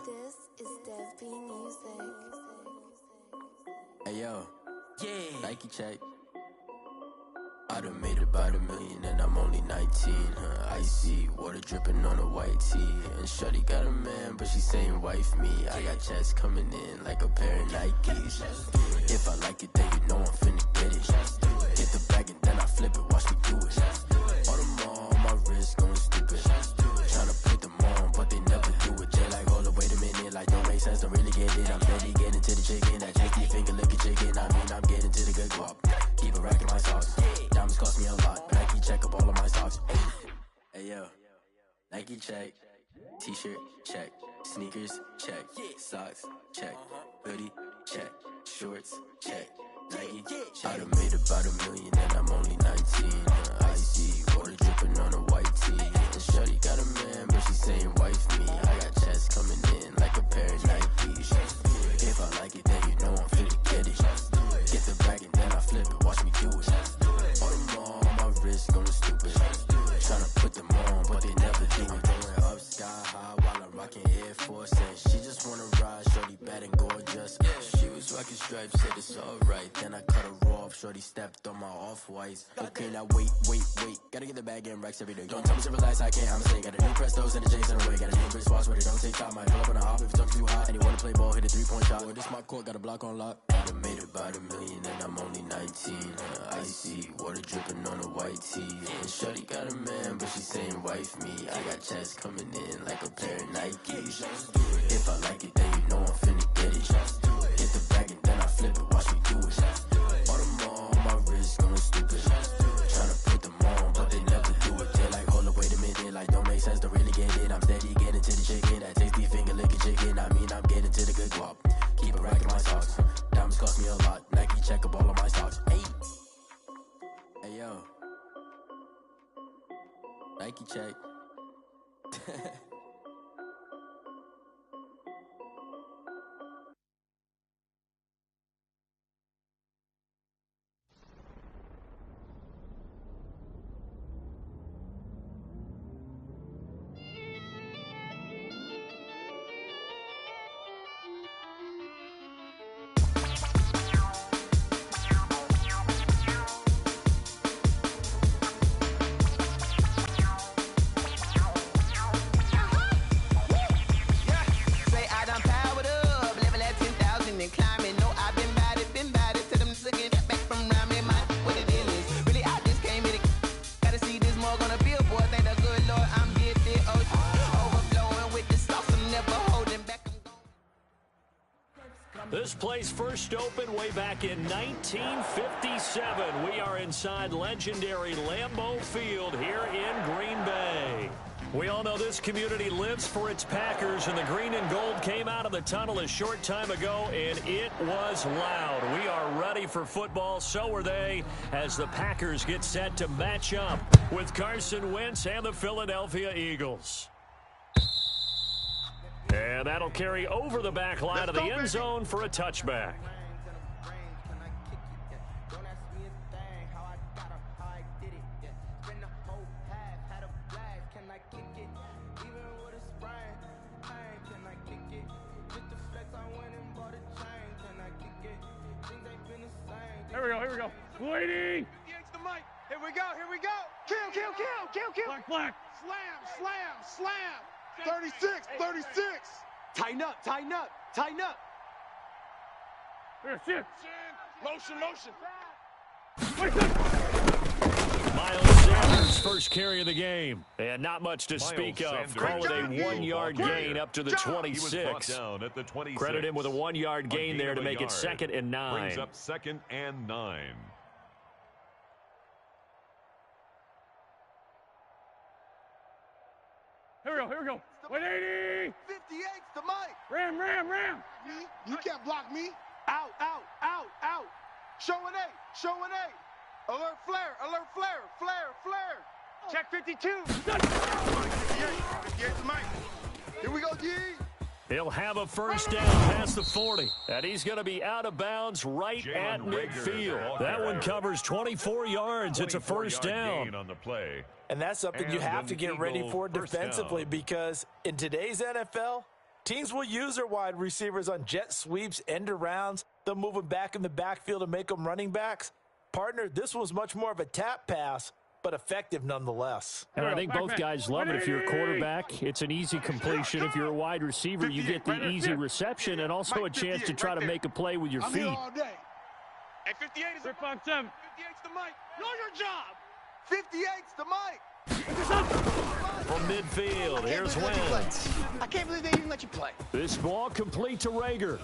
This is Dev B Music. Hey yo, yeah, Nike check. I done made about $1 million and I'm only 19. Icy water dripping on a white tee. And shorty got a man, but she saying wife me. I got checks coming in like a pair of Nikes. If I like it, then you know I'm finna get it. Get the bag and then I flip it, watch me do it. All them all on my wrist going stupid. Tryna put them on, but they never do it. They like, hold up, wait a minute, like don't make sense, don't really get it. I'm steady getting to the chicken, that tasty finger licking chicken. I mean, I'm getting to the good guap. Keep a rack in my socks. Diamonds cost me a lot, but Nike check up all of my stocks. Hey yo, Nike check. T-shirt check. Sneakers check. Socks check. Hoodie check. Shorts check. Nike check. I done made about $1 million and I'm only 19. Icy water dripping on a white tee. And shorty got a man, but she saying wife me. I got checks coming in like a pair of Nikes. If I like it, then you know I'm finna get it. Get the bag and then I flip it, watch me do it. All them all on my wrist going stupid. Tryna put them on, but they never do it. Going up sky high while I'm rocking Air Force. And she just wanna ride, shorty bad and gorgeous. She was rocking stripes, said it's alright. Then I cut her off, shorty stepped on my off-whites. Okay, now wait. Gotta get the bag and racks every day. Don't tell me to relax, I can't, I'm saying. Got a new Prestos and a J's in the way. Got a new Chris Fox, but it don't take time. Might pull up on a hop if it's too hot. And you wanna play ball, hit a 3-point shot. Well, this my court, got a block on lock. I done made about $1 million and I'm only 19. Icy water dripping on a white tee. And shorty got a man, but she saying wife me. I got checks coming in like a pair of Nikes. If I like it, then you know I'm finna get it. Get the bag and then I flip it, watch me do it. All them all on my wrist going stupid. Tryna put them on, but they never do it. They're like, hold up, wait a minute, like don't make sense, don't really get it. I'm steady getting to the chicken, that tasty finger licking chicken. I mean, I'm getting to the good guap. Keep a rack in my socks. Diamonds cost me a lot. Nike check up all of my stocks. Hey yo, Nike check. This place first opened way back in 1957. We are inside legendary Lambeau Field here in Green Bay. We all know this community lives for its Packers, and the green and gold came out of the tunnel a short time ago, and it was loud. We are ready for football. So are they, as the Packers get set to match up with Carson Wentz and the Philadelphia Eagles. And that'll carry over the back line of the end zone for a touchback. Waiting. The mic. Here we go. Here we go. Kill. Black. Slam. 36. Tighten up. Here, shit. Motion. Miles Sanders' first carry of the game. And not much to speak of. Call it a 1-yard gain up to the 26. Down at the 26. Credit him with a 1-yard gain there to make it 2nd and 9. Brings up 2nd and 9. Here we go. 180. 58's the mic. Ram. You can't block me. Out. Showing A. Alert flare. Check 52. 58's the mic. Here we go, G. He'll have a first down past the 40. And he's going to be out of bounds right at midfield. That one covers 24 yards. It's a first down. On the play. And that's something you have to get ready for defensively because in today's NFL, teams will use their wide receivers on jet sweeps, end arounds. They'll move them back in the backfield and make them running backs. Partner, this was much more of a tap pass, but effective nonetheless. And I think both guys love it. If you're a quarterback, it's an easy completion. If you're a wide receiver, you get the easy reception and also a chance to try to make a play with your feet. Hey, 58 is the 5-7. 58's the mic. Know your job. 58's the mic. From midfield, here's Wentz. I can't believe they even let you play. This ball complete to Rager.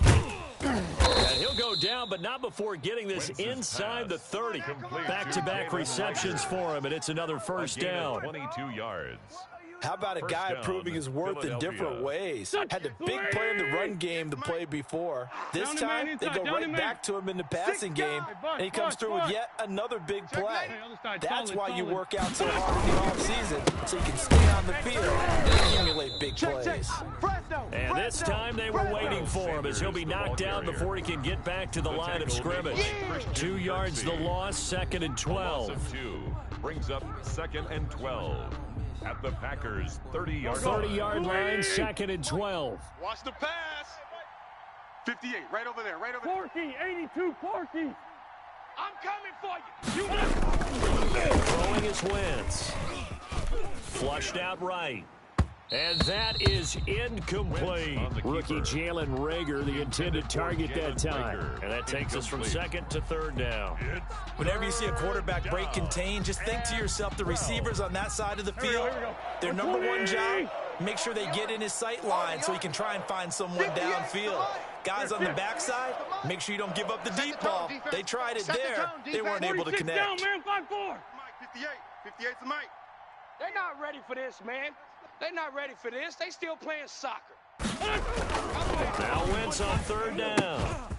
And he'll go down, but not before getting this inside the 30. Back-to-back receptions for him, and it's another first down. 22 yards. How about a guy proving his worth in different ways? Had the big play in the run game the play before. This time, they go right back to him in the passing game, and he comes through with yet another big play. That's why you work out so hard in the offseason, so you can stay on the field and accumulate big plays. And this time they were waiting for him as he'll be knocked down before he can get back to the line of scrimmage. 2 yards the loss, 2nd and 12. Brings up 2nd and 12. At the Packers' 30-yard line. 30-yard line, 2nd and 12. Watch the pass. 58, right over there. Porky, 82, Porky. I'm coming for you. Throwing his Wentz. Flushed out right. And that is incomplete. Rookie Jalen Rager, the intended target that time. And that takes us from 2nd to 3rd down. Whenever you see a quarterback break contain, just think to yourself, the receivers on that side of the field, their number one job, make sure they get in his sight line so he can try and find someone downfield. Guys on the backside, make sure you don't give up the deep ball. They tried it there. They weren't able to connect. Down, man, 5-4. 58's the mic. They're not ready for this, man. They're not ready for this. They still playing soccer. Now Wentz on 3rd down.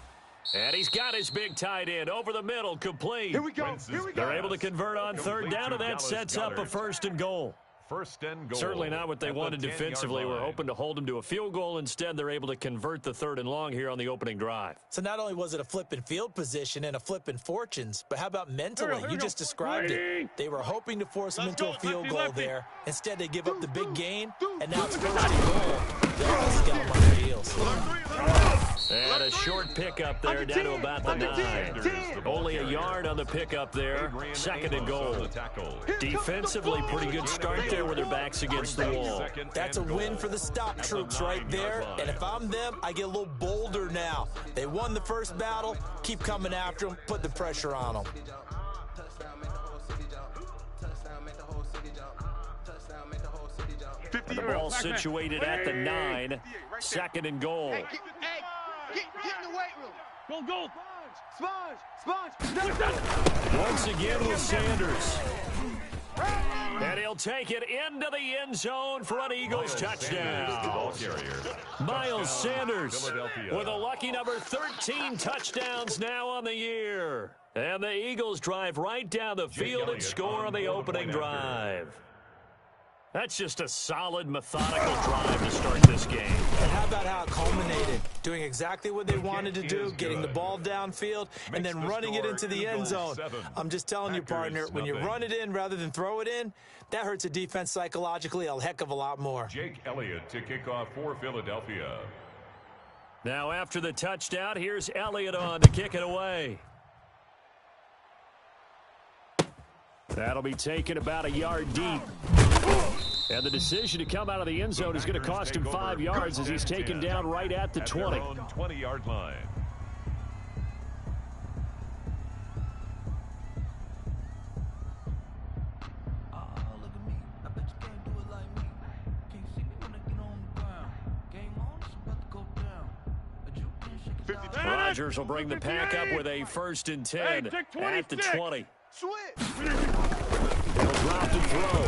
And he's got his big tight end over the middle, complete. Here we go. They're able to convert on 3rd down, and that sets up a 1st and goal. 1st and goal. Certainly not what they wanted defensively. We're hoping to hold them to a field goal. Instead, they're able to convert the 3rd and long here on the opening drive. So not only was it a flipping field position and a flipping fortunes, but how about mentally? You just described it. They were hoping to force them into a field goal there. Instead, they give up the big gain, and now it's 1st and goal. They're all scum on their heels. And a short pickup there down to about the 9. Only a yard on the pickup there. 2nd and goal. Defensively, pretty good start there with their backs against the wall. That's a win for the stop troops right there. And if I'm them, I get a little bolder now. They won the first battle. Keep coming after them. Put the pressure on them. The ball situated at the 9. 2nd and goal. Hey, get in the weight room. Go. Sponge. Once again with Sanders. And he'll take it into the end zone for an Eagles touchdown. Miles Sanders with a lucky number 13 touchdowns now on the year. And the Eagles drive right down the field and score on the opening drive. That's just a solid, methodical drive to start this game. And how about how it culminated? Doing exactly what they wanted to do, getting the ball downfield, and then running it into the end zone. I'm just telling you, partner, when you run it in rather than throw it in, that hurts a defense psychologically a heck of a lot more. Jake Elliott to kick off for Philadelphia. Now after the touchdown, here's Elliott on to kick it away. That'll be taken about a yard deep. And the decision to come out of the end zone is going to cost him 5 yards as he's taken down right at the 20. 20-yard line. Rodgers will bring the pack up with a 1st and 10 at the 20. He'll drop the throw.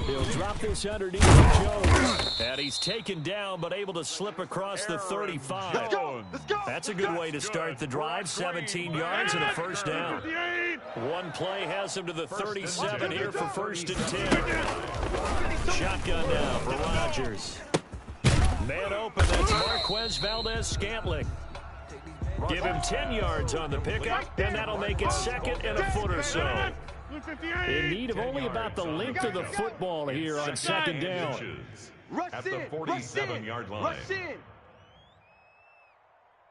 He'll drop this underneath Jones. And he's taken down but able to slip across the 35. Let's go. That's a good way to start the drive. 17 yards and a 1st down. One play has him to the 37 here for 1st and 10. Shotgun now for Rodgers. Man open, that's Marquez Valdez-Scantling. Give him 10 yards on the pickup, and that'll make it 2nd and a foot or so. In need of only about the length of the football here on 2nd down. At the 47-yard line.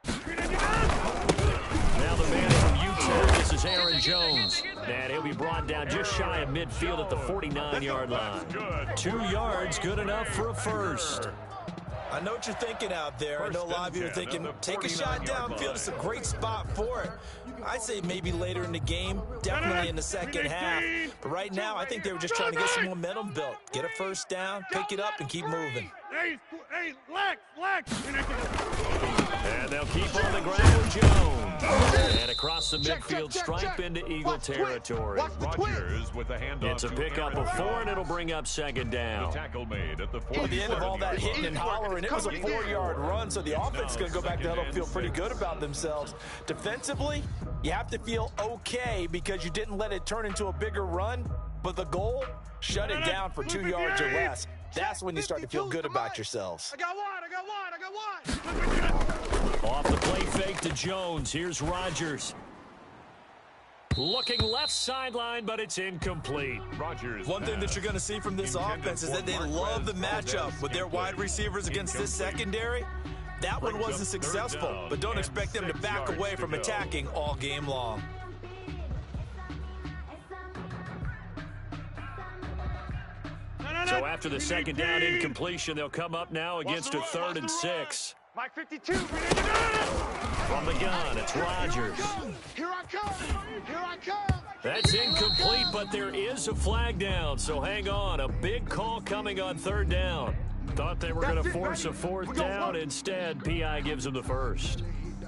Now the man from Utah, this is Aaron Jones. And he'll be brought down just shy of midfield at the 49-yard line. 2 yards, good enough for a 1st. I know what you're thinking out there. I know a lot of you are thinking, take a shot downfield. It's a great spot for it. I'd say maybe later in the game, definitely in the second half. But right now, I think they were just trying to get some momentum built. Get a 1st down, pick it up, and keep moving. Hey, Lex. And they'll keep on the ground with Jones. And across the midfield stripe into Eagle territory. Rodgers with the handoff. It's a pickup of 4, and it'll bring up 2nd down. The tackle made at the 40. At the end of all that hitting and hollering, it was a 4-yard run, so the offense is going to go back to huddle and feel pretty good about themselves. Defensively, you have to feel okay because you didn't let it turn into a bigger run, but the goal, shut it down for 2 yards or less. That's when you start to feel good about yourselves. I got one. Off the play fake to Jones. Here's Rodgers. Looking left sideline, but it's incomplete. Rodgers. One thing that you're going to see from this offense is that they love the matchup with their wide receivers against this secondary. That one wasn't successful, but don't expect them to back away from attacking all game long. So after the 2nd down incompletion, they'll come up now against a 3rd and 6. Mike 52. From the gun, it's Rodgers. Here I come. That's incomplete, but there is a flag down, so hang on. A big call coming on 3rd down. Thought they were going to force a 4th down. Instead, P.I. gives them the 1st.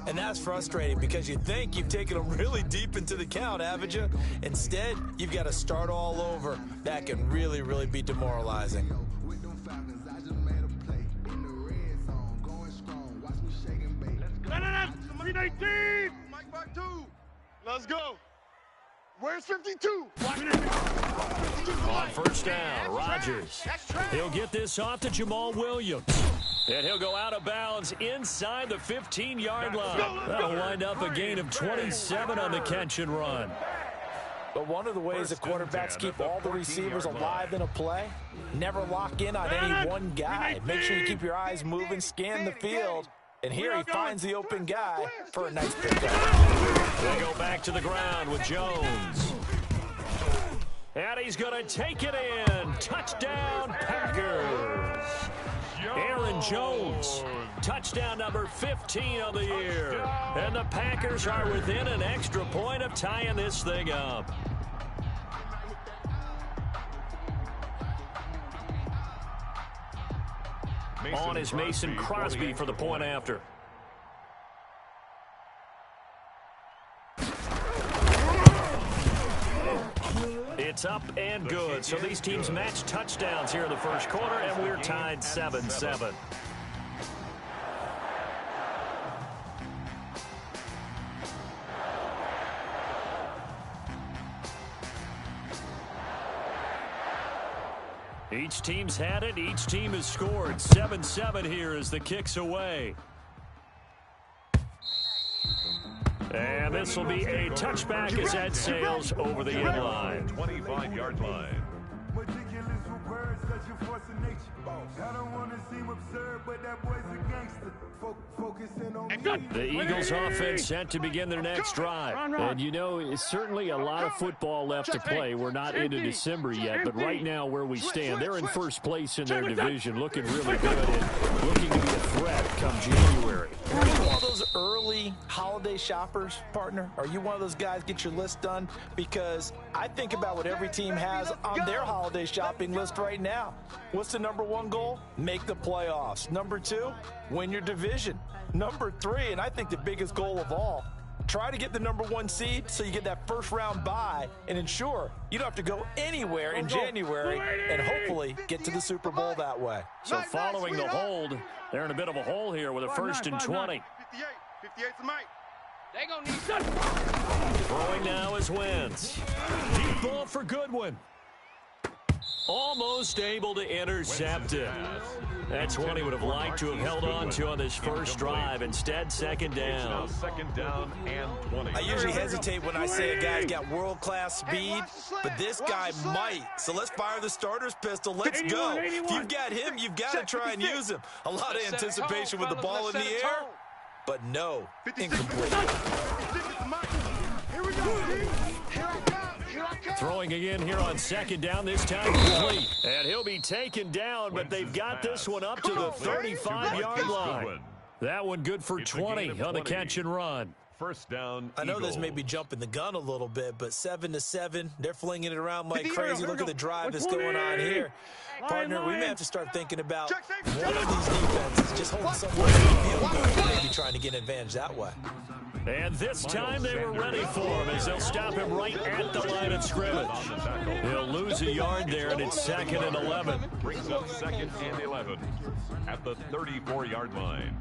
And that's frustrating because you think you've taken them really deep into the count, haven't you? Instead, you've got to start all over. That can really, really be demoralizing. Mike back 2. Let's go. Where's 52? On 1st down, Rodgers. He'll get this off to Jamal Williams. And he'll go out of bounds inside the 15-yard line. That'll wind up a gain of 27 on the catch and run. But one of the ways that quarterbacks keep all the receivers alive in a play, never lock in on any one guy. Make sure you keep your eyes moving, scan the field. And here he finds the open guy for a nice pickup. They go back to the ground with Jones. And he's going to take it in. Touchdown, Packers. Aaron Jones, touchdown number 15 on the year. And the Packers are within an extra point of tying this thing up. On is Mason Crosby for the point after. It's up and good. So these teams match touchdowns here in the first quarter, and we're tied 7-7. Each team's had it. Each team has scored. 7-7 here as the kick's away. And this will be a touchback as that sails over the end line. 25-yard line. The Eagles offense set to begin their next drive. And you know, it's certainly a lot of football left to play. We're not into December yet, but right now where we stand, they're in first place in their division, looking really good and looking to be a threat come January. Are you one of those early holiday shoppers, partner? Are you one of those guys get your list done? Because I think about what every team has on their holiday shopping list right now. What's the number one goal? Make the playoffs. Number two, win your division. Number three, and I think the biggest goal of all, try to get the number one seed so you get that first round bye and ensure you don't have to go anywhere in January and hopefully get to the Super Bowl that way. So following the hold, they're in a bit of a hole here with a 1st and 20. 58's the mic. They gonna need something. Throwing now is Wentz. Deep ball for Goodwin. Almost able to intercept it. That's one he would have liked to have held on to on this first drive. Instead, second down. Second down and 20. I usually hesitate when I say a guy's got world-class speed, but this guy might. So let's fire the starter's pistol. Let's go. If you've got him, you've got to try and use him. A lot of anticipation with the ball in the air, but no, incomplete. Here we go, Throwing again here on second down, this time complete. And he'll be taken down, but they've got this one up to the 35-yard line. That one good for 20 on the catch and run. First down, I know this may be jumping the gun a little bit, but 7-7, they're flinging it around like crazy. Look at the drive that's going on here. Partner, we may have to start thinking about one of these defenses just holding someone in the field goal, maybe trying to get an advantage that way. And this time they were ready for him as they'll stop him right at the line of scrimmage. He'll lose a yard there, and it's 2nd and 11. Brings up 2nd and 11 at the 34-yard line.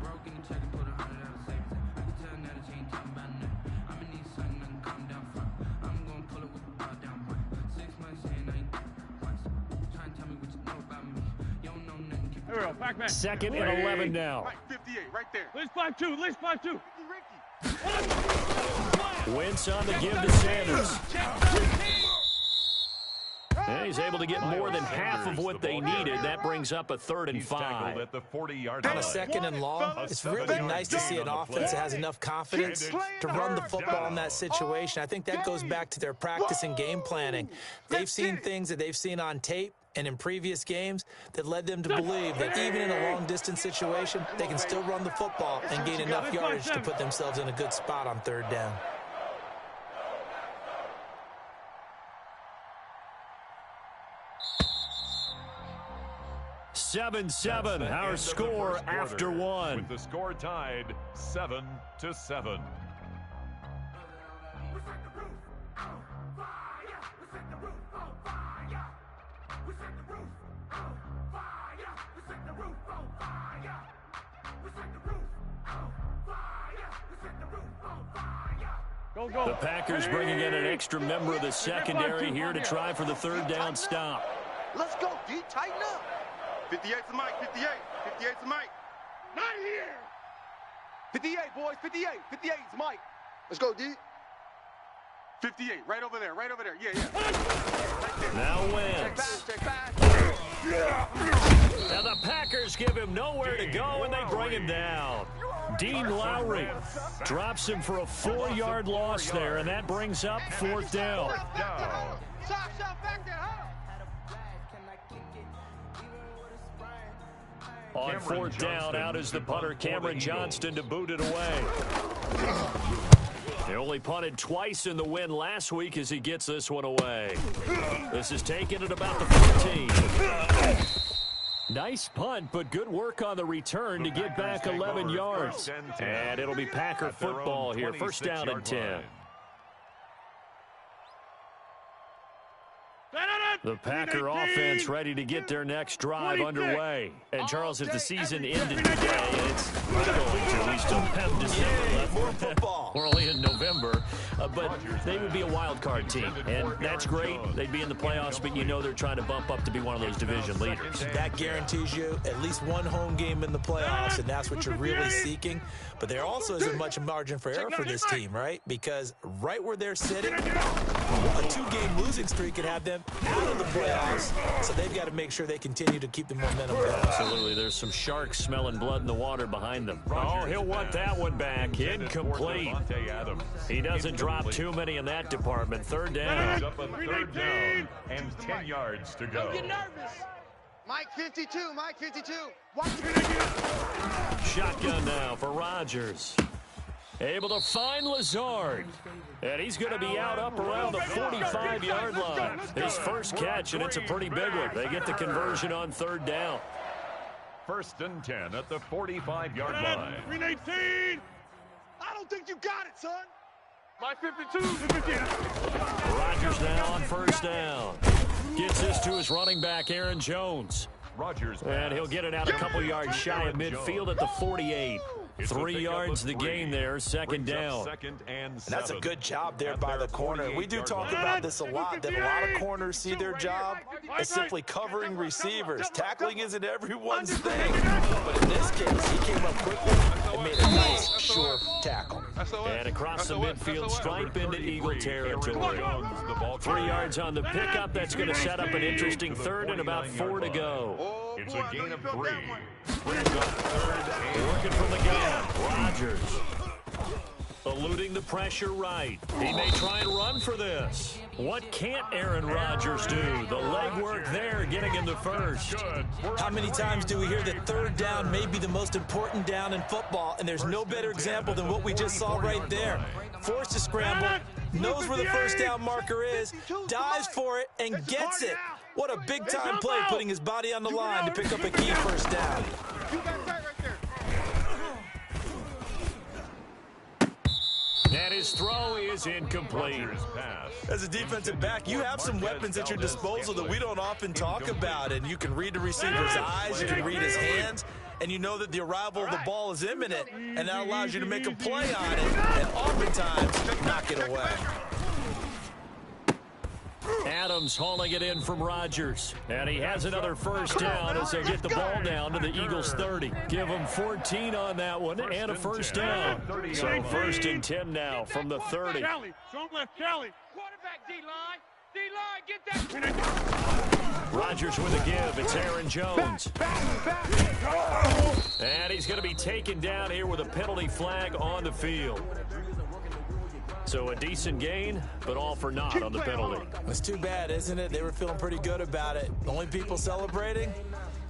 Here we go, back man. 2nd and 11 now. 58, right there. List 5-2, list 5-2. Wentz on the give to Sanders. And he's able to get more than half of what they needed. That brings up a 3rd and 5. At the 40-yard On line. a 2nd and long, it's really nice to see an offense that has enough confidence to run the football in that situation. I think that goes back to their practice and game planning. They've seen things that they've seen on tape and in previous games that led them to believe that even in a long-distance situation, they can still run the football and gain enough yardage to put themselves in a good spot on 3rd down. Seven, our score after one. With the score tied 7-7. The Packers bringing in an extra member of the secondary here to try for the 3rd down stop. Let's go, D. Tighten up. 58's the mic. 58. 58's the mic. Not here. 58, boys. 58. 58's the mic. Let's go, D. 58, right over there. Right over there. Yeah. Right there. Now Wentz. Check back. Now the Packers give him nowhere to go, and they bring him down. Dean Lowry drops him for a 4-yard loss there, and that brings up 4th down. Top shot back there, huh? On 4th down, out is the punter Cameron Johnston to boot it away. They only punted twice in the win last week as he gets this one away. This is taken at about the 14. Nice punt, but good work on the return to get back 11 yards. And it'll be Packer football here. 1st down and 10. The Packer offense ready to get their next drive underway. And Charles, if the season ended today, it's not going to. We still have December left. More football. We're only in November. but they would be a wild card team, and that's great. They'd be in the playoffs, but you know they're trying to bump up to be one of those division leaders. That guarantees you at least one home game in the playoffs, and that's what you're really seeking. But there also isn't much margin for error for this team, right? Because right where they're sitting, a 2-game losing streak could have them out of the playoffs, so they've got to make sure they continue to keep the momentum going. Absolutely. There's some sharks smelling blood in the water behind them. Oh, he'll want that one back. Incomplete. He doesn't drop too many in that department. Third down. Third down and 10 yards to go. Don't get nervous. Mike 52, Mike 52. Shotgun now for Rodgers. Able to find Lazard. And he's going to be out up around the 45-yard line. His first catch, and it's a pretty big one. They get the conversion on third down. First and 10 at the 45-yard line. 318. I don't think you got it, son. Mike 52. Rodgers now on first down. Gets this to his running back, Aaron Jones. Rodgers, And he'll get it out a couple yards shy of midfield at the 48. 3 yards the gain there, second down. And that's a good job there by the corner. We do talk about this a lot, that a lot of corners see their job as simply covering receivers. Tackling isn't everyone's thing. But in this case, he came up quickly and made a nice, sure tackle. And across the midfield stripe into Eagle territory. 3 yards on the pickup. That's going to set up an interesting third and about 4 to go. It's a gain of 3. Working from the gun. Rodgers eluding the pressure right. He may try and run for this. What can't Aaron Rodgers do? The leg work there, getting him the first. How many times do we hear that third down may be the most important down in football, and there's no better example than what we just saw right there. Forced to scramble, knows where the first down marker is, dives for it, and gets it. What a big-time play, putting his body on the line to pick up a key first down. And his throw is incomplete. As a defensive back, you have some weapons at your disposal that we don't often talk about, and you can read the receiver's eyes, you can read his hands, and you know that the arrival of the ball is imminent, and that allows you to make a play on it, and oftentimes knock it away. Adams hauling it in from Rodgers. And he has another first down as they get the ball down to the Eagles' 30. Give them 14 on that one and a first down. So first and 10 now from the 30. Charlie, strong left, Charlie. Quarterback, D-line. D-line, get that. Rodgers with a give. It's Aaron Jones. And he's going to be taken down here with a penalty flag on the field. So a decent gain, but all for naught on the penalty. It's too bad, isn't it? They were feeling pretty good about it. The only people celebrating,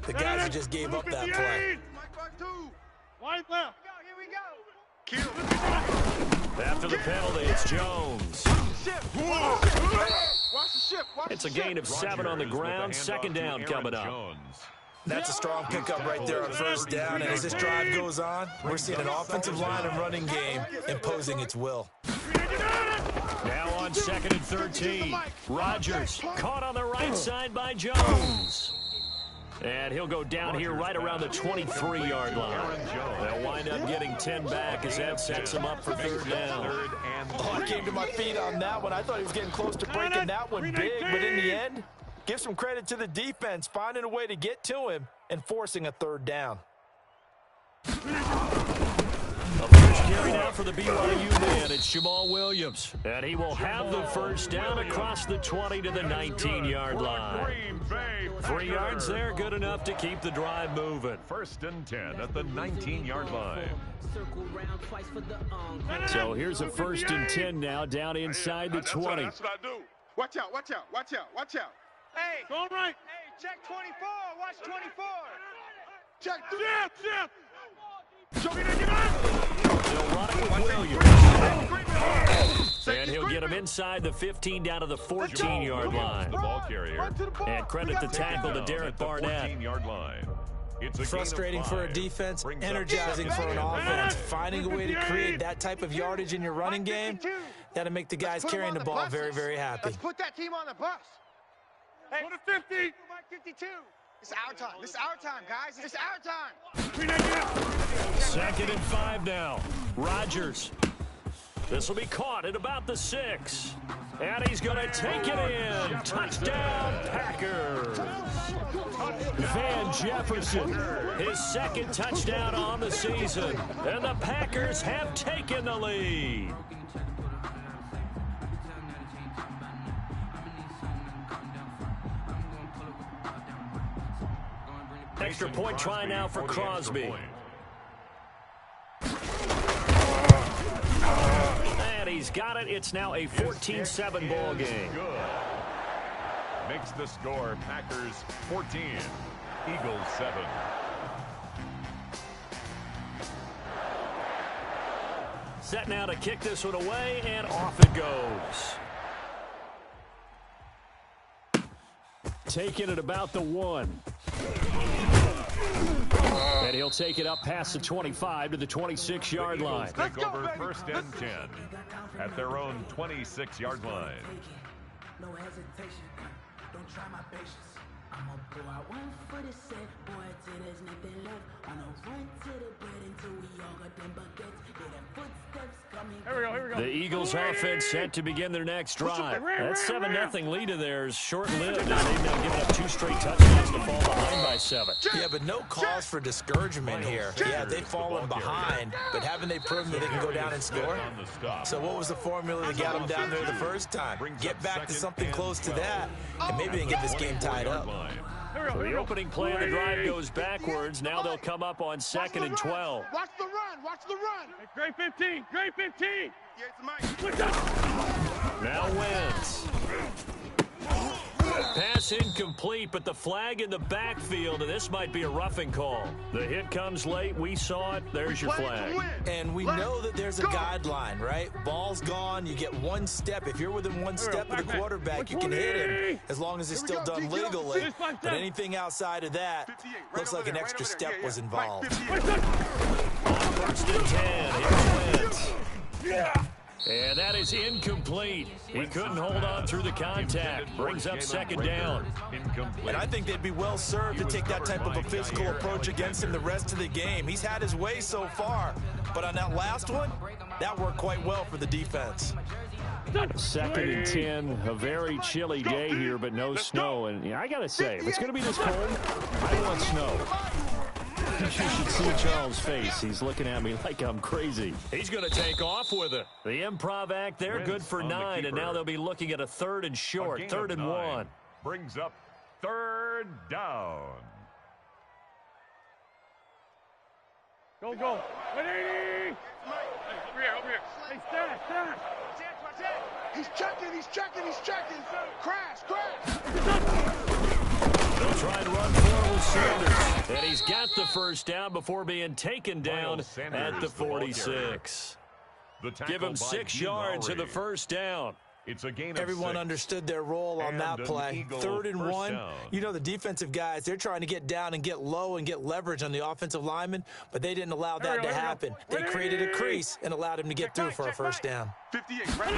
the guys who just gave up that play. Wide left. After the penalty, it's Jones. It's a gain of 7 on the ground. Second down coming up. That's a strong pickup right there on first down. And as this drive goes on, we're seeing an offensive line and running game imposing its will. Now on second and 13. Rodgers caught on the right side by Jones. And he'll go down here right around the 23-yard line. They'll wind up getting 10 back as that sets him up for third down. Oh, I came to my feet on that one. I thought he was getting close to breaking that one big, but in the end, give some credit to the defense, finding a way to get to him and forcing a third down. A first carry now for the BYU man. It's Jamal Williams. And he will have the first down across the 20 to the 19-yard line. 3 yards there, good enough to keep the drive moving. First and 10 at the 19-yard line. So here's a first and 10 now down inside the 20. That's what I do. Watch out, watch out, watch out, watch out. Hey, Go right. hey, check 24. Watch 24. Check Zip. They'll run it with Williams. And he'll get him inside the 15 down to the 14-yard line. The ball carrier. And credit the tackle to Derek Barnett. 14-yard line. It's a Frustrating for a defense, energizing for an offense. Finding a way to create that type of yardage in your running game, that'll make the guys carrying the ball very, very happy. Let's put that team on the bus. Hey, go to 50. Mike 52. It's our time. This is our time, guys. It's our time. 319. Second and 5 now. Rodgers This will be caught at about the 6. And he's going to take it in. Touchdown, Packers. Van Jefferson, his second touchdown on the season. And the Packers have taken the lead. Extra point try now for Crosby. And he's got it. It's now a 14-7 ball game. Good. Makes the score Packers 14, Eagles 7. Set now to kick this one away, and off it goes. Taking it about the 1. And he'll take it up past the 25 to the 26-yard line. Take over first and 10 at their own 26-yard line. No hesitation, don't try my patience. I'm a boy, one for the set, boy, till there's nothing left. On a run to the bed until we all got them buckets. Yeah, them footsteps coming. Here we go. The Eagles offense set to begin their next drive. That 7-0 lead of theirs short-lived, and they've now given up 2 straight touchdowns to fall behind by 7. Yeah, but no cause for discouragement here. Yeah, they've fallen behind, but haven't they proven that they can go down and score? So what was the formula that got them down there the first time? Get back to something close to that, and maybe they can get this game tied up. So the opening play of the drive goes backwards. Now they'll come up on 2nd and 12. Watch the run. Watch the run. Hey, great 15. Great 15. Yeah, it's Mike. Now Wentz. Pass incomplete, but the flag in the backfield, and this might be a roughing call. The hit comes late. We saw it. There's your flag. And we know that there's a guideline, right? Ball's gone. You get 1 step. If you're within 1 step of the quarterback, you can hit him as long as it's still done legally. But anything outside of that looks like an extra step was involved. First and 10. Here's Wentz. And that is incomplete. He couldn't hold on through the contact. Brings up 2nd down. And I think they'd be well served to take that type of a physical approach against him the rest of the game. He's had his way so far, but on that last one, that worked quite well for the defense. 2nd and 10, a very chilly day here, but no snow. And I got to say, if it's going to be this cold, I want snow. You should see Charles' face. He's looking at me like I'm crazy. He's going to take off with it. The improv act there, good for 9, and now they'll be looking at a 3rd and short, 3rd and 1. Brings up 3rd down. Go. 180. Hey, over here. Hey, stand. He's checking. Crash. They'll try and run forward with Sanders. And he's got the first down before being taken down at the 46. Give him 6 yards in the first down. It's a gain of Everyone 6. understood their role on that play. 3rd and 1. Down. You know, the defensive guys, they're trying to get down and get low and get leverage on the offensive lineman, but they didn't allow that to happen. They created a crease and allowed him to get through for a first down. 58, right?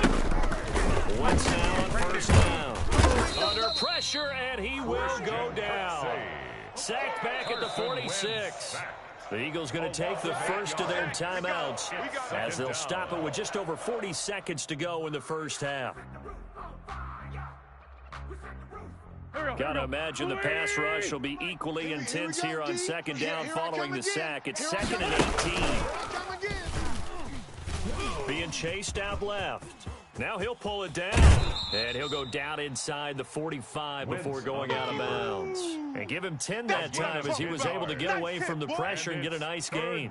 What's now on first down? Under pressure, and he will go down. Sacked back at the 46. The Eagles going to take the first of their timeouts as they'll stop it with just over 40 seconds to go in the first half. Got to imagine the pass rush will be equally intense here on 2nd down following the sack. It's 2nd and 18. Being chased out left. Now he'll pull it down, and he'll go down inside the 45 before going out of bounds. And give him 10 that time as he was able to get away from the pressure and get a nice gain.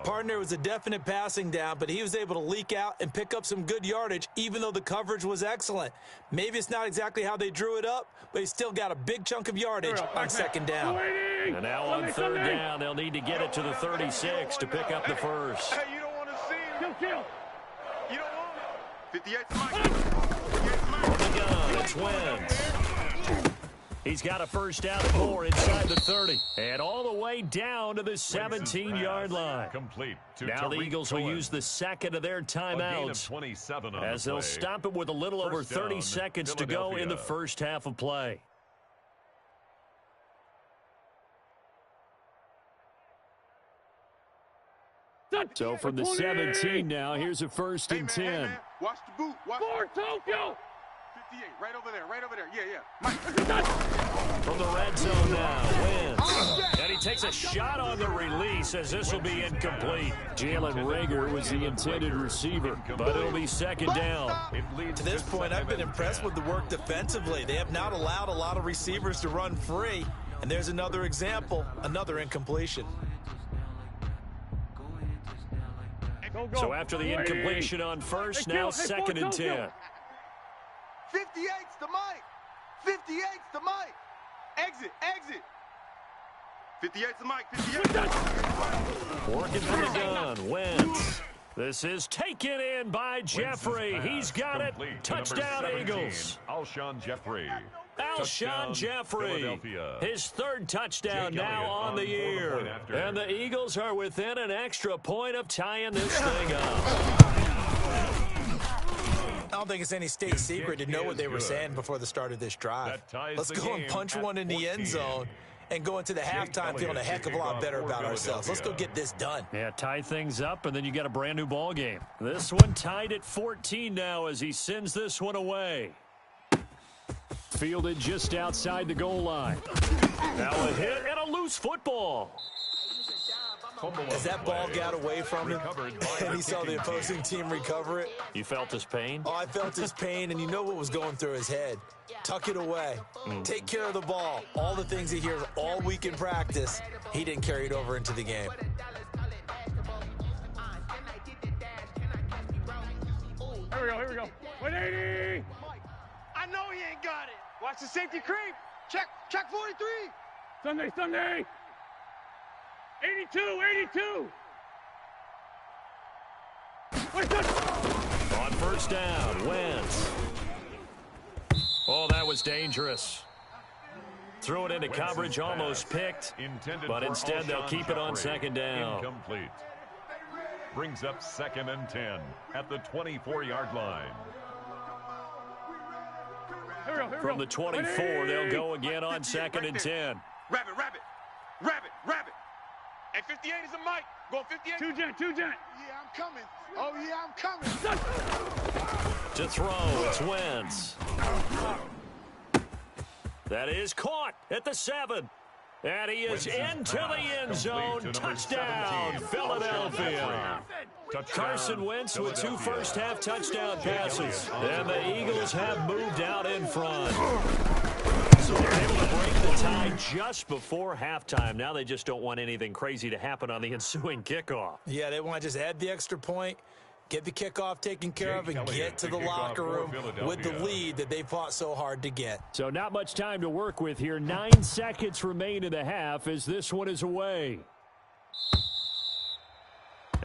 Partner was a definite passing down, but he was able to leak out and pick up some good yardage, even though the coverage was excellent. Maybe it's not exactly how they drew it up, but he still got a big chunk of yardage on 2nd down. And now on 3rd down, they'll need to get it to the 36 to pick up the first. Hey, you don't want to see him. Kill. You don't want it. 58, Mike. On the gun, it's Wentz. He's got a first down and more inside the 30. And all the way down to the 17-yard line. Complete to now the Eagles will use the 2nd of their timeouts as they'll stop it with a little over 30 seconds to go in the first half of play. So from the 17 now, here's a first and 10. Hey, man. Watch the boot. Watch For Tokyo. 58, right over there, right over there. Yeah, yeah. From the red zone now, wins. And he takes a shot on the release as this will be incomplete. Jalen Rager was the intended receiver, but it'll be second down. To this point, I've been impressed with the work defensively. They have not allowed a lot of receivers to run free. And there's another example, another incompletion. So after the incompletion on first, now second and 10. 58's the mic. 58's the mic. Exit, exit. 58's the mic. 58. Working for the gun, wins. This is taken in by Jeffrey. He's got it. Touchdown, Eagles. Alshon Jeffrey. Alshon Jeffrey, his third touchdown now on the year. And the Eagles are within an extra point of tying this thing up. I don't think it's any state secret to know what they were saying before the start of this drive. Let's go and punch one in the end zone and go into the halftime feeling a heck of a lot better about ourselves. Let's go get this done. Yeah, tie things up, and then you got a brand new ball game. This one tied at 14 now as he sends this one away. Fielded just outside the goal line. Now a hit and a loose football. As that ball got away from him and he saw the opposing team recover it. You felt his pain? Oh, I felt his pain, and you know what was going through his head. Tuck it away. Take care of the ball. All the things he hears all week in practice, he didn't carry it over into the game. Here we go. 180. I know he ain't got it. Watch the safety creep. Check 43. Sunday. 82. On first down, Wentz. Oh, that was dangerous. Threw it into coverage, almost picked, but instead they'll keep it on second down. Incomplete. Brings up second and 10 at the 24-yard line. From the 24, they'll go again on second and 10. Rabbit. And 58 is a mic. Go 58. Two jet. Yeah, I'm coming. Oh, yeah, I'm coming. To throw, it's Wentz. That is caught at the 7. And he is into the end zone. Touchdown, Philadelphia. Carson Wentz with 2 first-half touchdown passes. And the Eagles have moved out in front. So they're able to break the tie just before halftime. Now they just don't want anything crazy to happen on the ensuing kickoff. Yeah, they want to just add the extra point, get the kickoff taken care of, and get to the locker room with the lead that they fought so hard to get. So not much time to work with here. 9 seconds remain in the half as this one is away.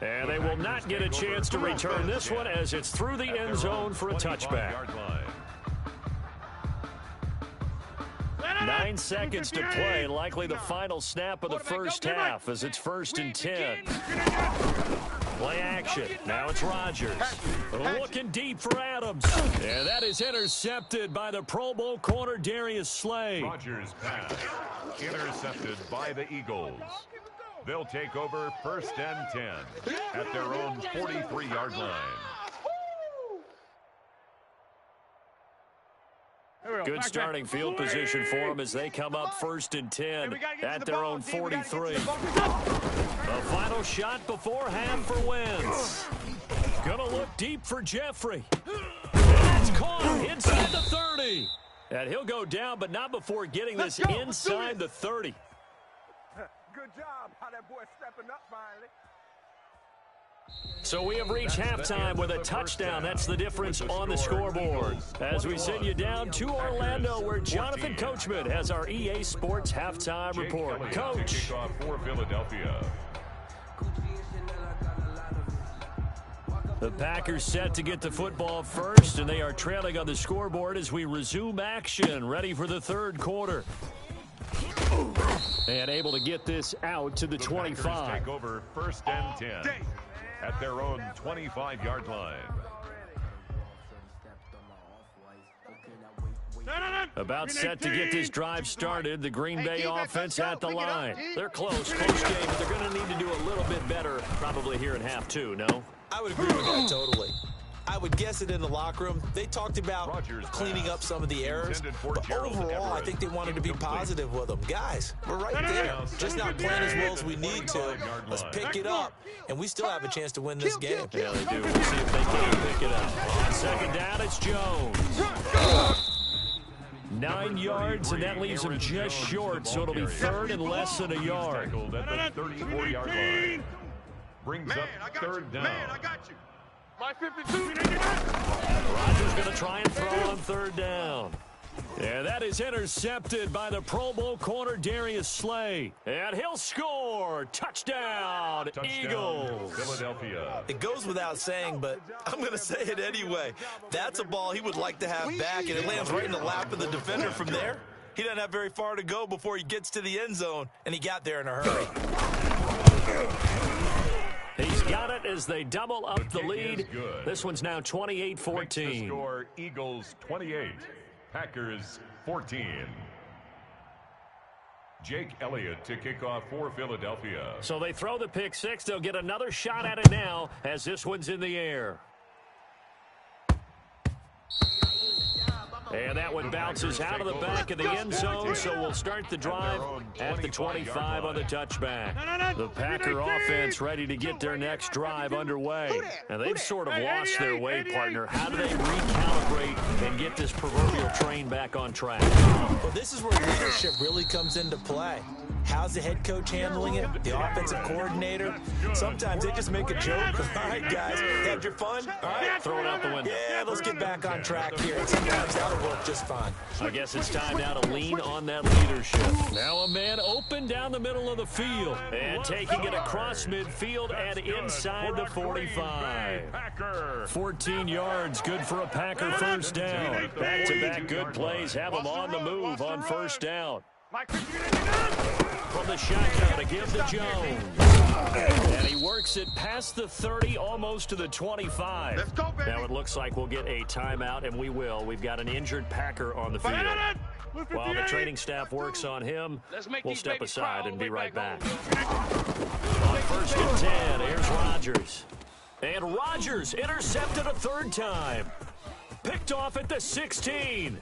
And they will not get a chance to return this one as it's through the end zone for a touchback. 9 seconds to play, likely the final snap of the first half as it's first and 10. Play action. Now it's Rodgers. Looking deep for Adams. And that is intercepted by the Pro Bowl corner Darius Slay. Rodgers pass. Intercepted by the Eagles. They'll take over first and 10 at their own 43-yard line. Good starting field position for them as they come up first and 10 at their own 43. The final shot before half for Wentz. Gonna look deep for Jeffrey. That's caught inside the 30. And he'll go down, but not before getting this inside the 30. Good job. How that boy stepping up finally. So we have reached halftime with a touchdown. That's the difference on the scoreboard. As we send you down to Orlando, where Jonathan Coachman has our EA Sports halftime report. Coach. For Philadelphia. The Packers set to get the football first, and they are trailing on the scoreboard as we resume action, ready for the third quarter. And able to get this out to the 25. Take over first and 10 at their own 25-yard line. About set to get this drive started. The Green Bay offense at the line. They're close game, but they're going to need to do a little bit better probably here in half two, no? I would agree with that totally. I would guess it in the locker room. They talked about cleaning up some of the errors, but overall, I think they wanted to be positive with them. Guys, we're right there. Just not playing as well as we need to. Let's pick it up, and we still have a chance to win this game. Yeah, they do. We'll see if they can pick it up. On second down, it's Jones. 9 yards, and that leaves him just short, so it'll be third and less than a yard. At the 34-yard line. Brings up third down. Man, I got you. My 52. Rodgers going to try and throw on third down. And that is intercepted by the Pro Bowl corner Darius Slay. And he'll score. Touchdown, Eagles. Philadelphia. It goes without saying, but I'm going to say it anyway. That's a ball he would like to have back, and it lands right in the lap of the defender from there. He doesn't have very far to go before he gets to the end zone, and he got there in a hurry. He's got it as they double up the lead. This one's now 28-14. Score Eagles 28, Packers 14. Jake Elliott to kick off for Philadelphia. So they throw the pick six. They'll get another shot at it now as this one's in the air. And that one bounces out of the back of the end zone, so we'll start the drive at the 25 on the touchback. The Packer offense ready to get their next drive underway. And they've sort of lost their way, partner. How do they recalibrate and get this proverbial train back on track? Well, this is where leadership really comes into play. How's the head coach handling it? The offensive coordinator? Sometimes they just make a joke. All right, guys, had your fun? All right, throw it out the window. Yeah, let's get back on track here. And sometimes that'll work just fine. I guess it's time now to lean on that leadership. Now a man open down the middle of the field. And taking it across midfield and inside the 45. 14 yards, good for a Packer first down. Back-to-back good plays have them on the move on first down. From the shotgun to give to Jones. And he works it past the 30, almost to the 25. Let's go, baby. Now it looks like we'll get a timeout, and we will. We've got an injured Packer on the field. While the training staff works on him, we'll step aside and be right back. On first and 10, here's Rodgers. And Rodgers intercepted a third time. Picked off at the 16.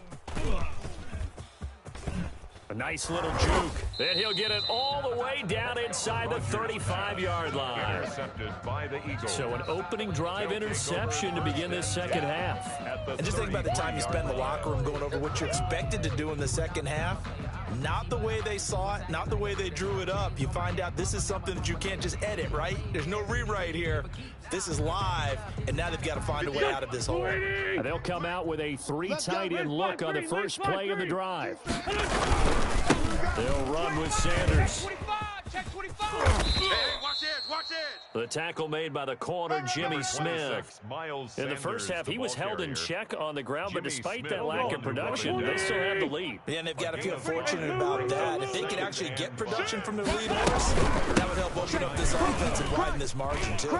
A nice little juke. And he'll get it all the way down inside the 35-yard line. Intercepted by the Eagles. So an opening drive interception to begin this second half. And just think about the time you spend in the locker room going over what you're expected to do in the second half. Not the way they saw it, not the way they drew it up. You find out this is something that you can't just edit, right? There's no rewrite here. This is live, and now they've got to find a way out of this hole. And they'll come out with a three tight end look on the first play of the drive. They'll run with Sanders. Check 25. Hey, watch edge. The tackle made by the corner, Jimmy Smith. In the first half, he was held in check on the ground, but despite that lack of production, they still have the lead. Yeah, and they've got to feel fortunate about that. If they could actually get production from their lead horse, that would help open up this offense and widen this margin, too.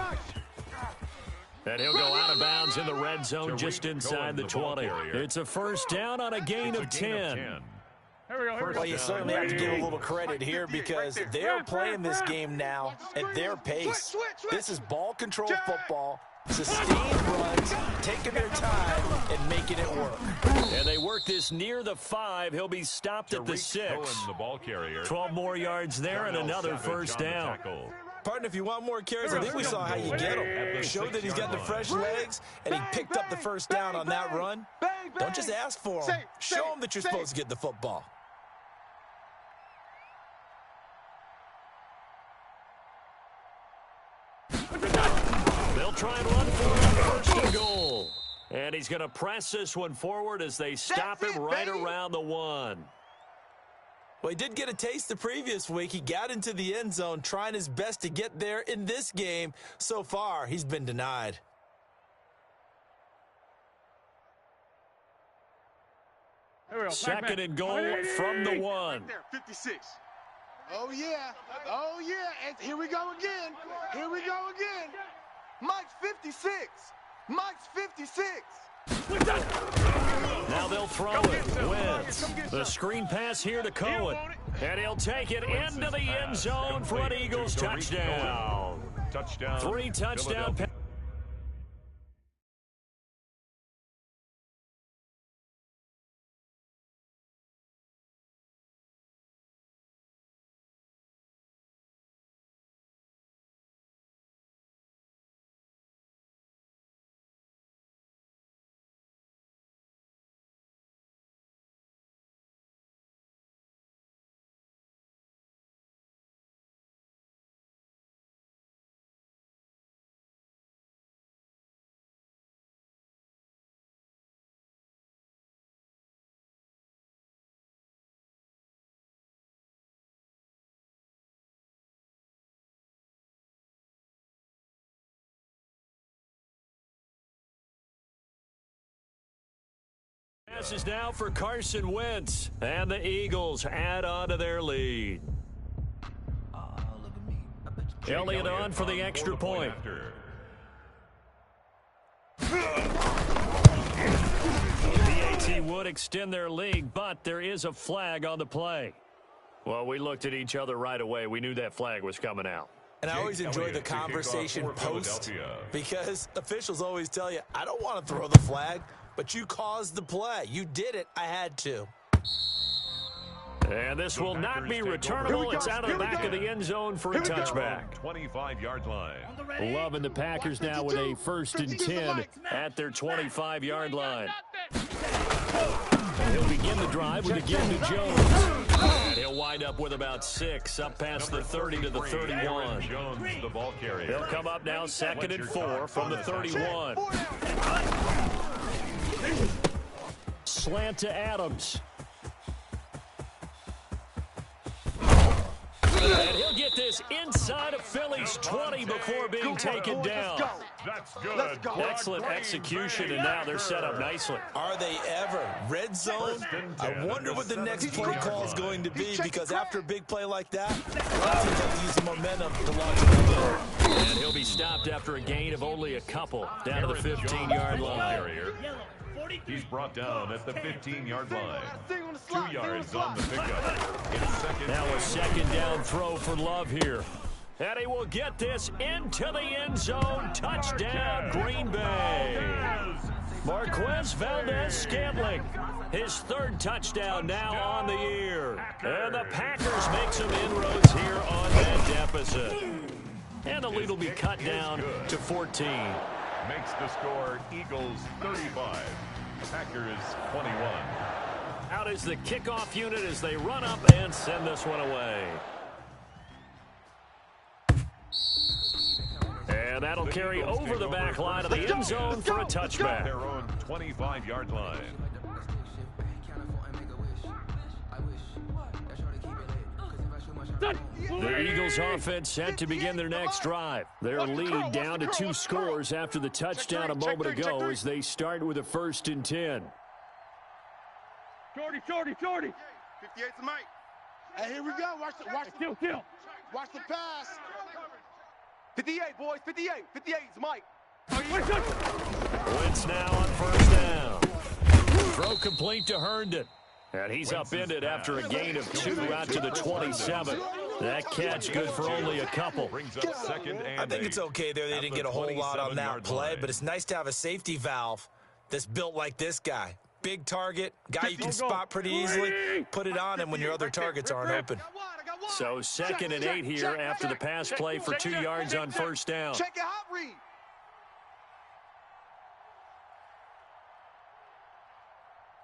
And he'll go out of bounds in the red zone just inside the 20. It's a first down on a gain of 10. Well, you certainly have to give a little credit here because they're playing this game now at their pace. This is ball control football, sustained runs, taking their time, and making it work. And they work this near the 5. He'll be stopped at the 6. 12 more yards there and another first down. Partner, if you want more carries, I think we saw how you get him. Showed that he's got the fresh legs, and he picked up the first down on that run. Don't just ask for him. Show him that you're supposed to get the football. They'll try and run for it, first and goal. And he's going to press this one forward as they stop him right around the 1. Well, he did get a taste the previous week. He got into the end zone trying his best to get there in this game. So far, he's been denied. Second and goal from the 1. 56. Oh, yeah. And here we go again. Mike's 56. Now they'll throw it. Wentz. The screen pass here to Cohen. And he'll take it into the end zone for an Eagles touchdown. 3 touchdown passes. Passes now for Carson Wentz, and the Eagles add on to their lead. Elliott on for the extra point. PAT would extend their lead, but there is a flag on the play. Well, we looked at each other right away. We knew that flag was coming out. And I always enjoy the conversation post because officials always tell you, I don't want to throw the flag, but you caused the play. You did it. I had to. And this will not be returnable. It's out of the back of the end zone for a touchback. 25-yard line. Loving the Packers now with a 1st and 10 at their 25-yard line. And he'll begin the drive with a give to Jones. And he'll wind up with about 6, up past the 30 to the 31. Jones, the ball carrier. He'll come up now 2nd and 4 from the 31. Slant to Adams. And he'll get this inside of Philly's 20 before being taken down. That's good. Excellent execution, and now they're set up nicely. Are they ever? Red zone? I wonder what the next play call is going to be, because after a big play like that, teams have to use the momentum to launch it. And he'll be stopped after a gain of only a couple, down to the 15-yard line. He's brought down at the 15-yard line. 2 yards on the pickup. Now a 2nd down throw for Love here. And he will get this into the end zone. Touchdown, Green Bay. Marquez Valdez-Scantling, his 3rd touchdown now on the year. And the Packers make some inroads here on that deficit. And the lead will be cut down to 14. Makes the score Eagles 35, Packers 21. Out is the kickoff unit as they run up and send this one away. And that'll carry over the back line of the end zone for a touchback. Their own 25-yard line. The Eagles offense set to begin their next drive. Their lead down to 2 scores after the touchdown a moment ago as they start with a 1st and 10. Shorty. 58's the mic. Hey, here we go. Watch the pass. 58, boys. 58. 58's Mike. Wentz now on 1st down. Throw complete to Herndon. And he's upended after a gain of 2 out to the 27. That catch good for only a couple. I think it's okay there. They didn't get a whole lot on that play, but it's nice to have a safety valve that's built like this guy. Big target, guy you can spot pretty easily. Put it on him when your other targets aren't open. So 2nd and 8 here after the pass play for 2 yards on 1st down. Check it, hot read.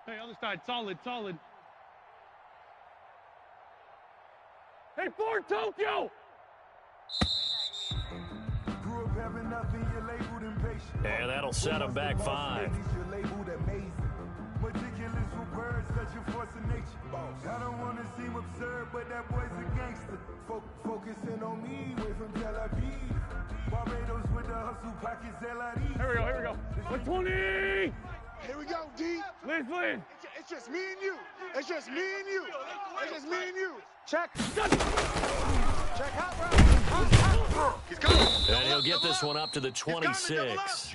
Hey, other side, solid. Hey, Ford Tokyo! And that'll set him back 5. I don't want to seem absurd, but that boy's a gangster. Focusing on me, way from Tel Aviv. Barbados with the hustle pockets, LID. Here we go. 120! Here we go, D. Lynn. It's just me and you. Check. And he'll get this one up to the 26.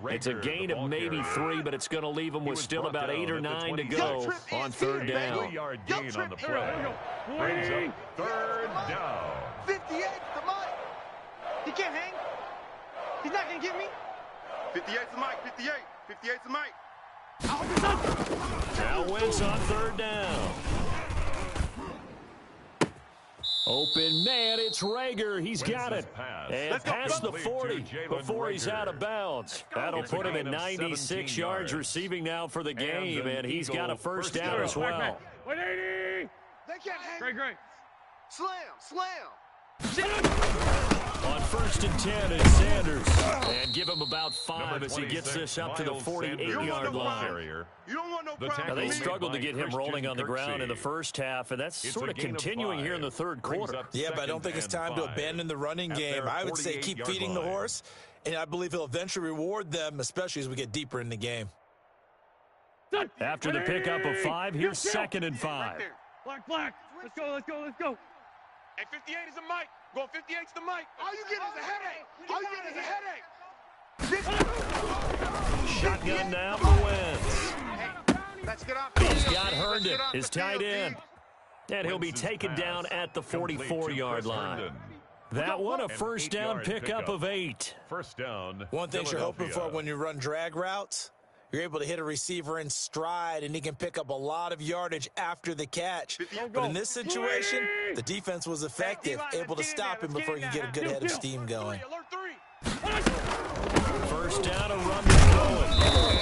It's a gain of maybe 3, but it's going to leave him with still about 8 or 9 to go on third down. 3-yard gain on the play. Brings up third down. 58 to Mike. He can't hang. He's not going to get me. 58 to Mike. 58. 58 to Mike. Now Wentz on third down. Open man, it's Rager. He's got it. And past the 40 before he's out of bounds. That'll put him at 96 yards receiving now for the game, and he's got a first down as well. 180. They can't hang. Great. Slam. On first and 10 is Sanders. And give him about 5 as he gets this up to the 48-yard line. You don't want no problem. Now, they struggled to get him rolling on the ground in the first half, and that's sort of continuing here in the third quarter. Yeah, but I don't think it's time to abandon the running game. I would say keep feeding the horse, and I believe he'll eventually reward them, especially as we get deeper in the game. After the pickup of 5, here's 2nd and 5. Black. Let's go. And 58 is a Mike. Going 58 to the Mike. All you get is a headache. Shotgun now for Wentz. Let's get off. He's got Herndon, his tight end. And he'll be taken down at the 44-yard line. That one, a first down pickup of 8. First down. One thing you're hoping for when you run drag routes, you're able to hit a receiver in stride, and he can pick up a lot of yardage after the catch. But in this situation, the defense was effective, able to stop him before he could get a good head of steam going. First down, a run to Cohen.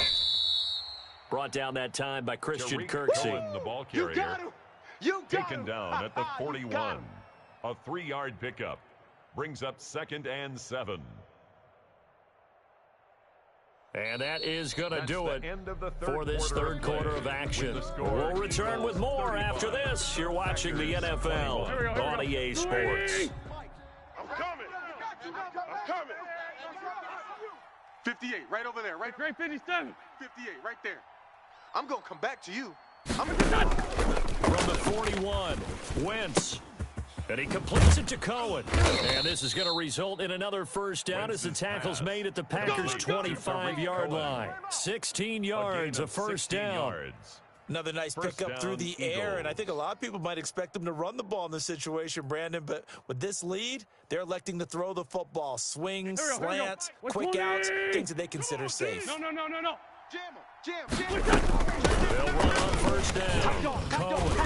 Brought down that time by Christian Kirksey. Cohen, the ball carrier, taken down at the 41. A 3-yard pickup. Brings up 2nd and 7. And that is going to do it for this third quarter of action. We'll return with more after this. You're watching the NFL on EA Sports. I'm coming. 58, right over there. Right, Great 57. 58, right there. I'm going to come back to you. From the 41, Wentz. And he completes it to Cohen. And this is going to result in another first down as the tackle's made at the Packers' 25-yard line. 16 yards, a first down. Another nice pickup through the air, and I think a lot of people might expect them to run the ball in this situation, Brandon, but with this lead, they're electing to throw the football. Swings, slants, quick outs, things that they consider safe. No. Jam. They'll run on first down. Cohen.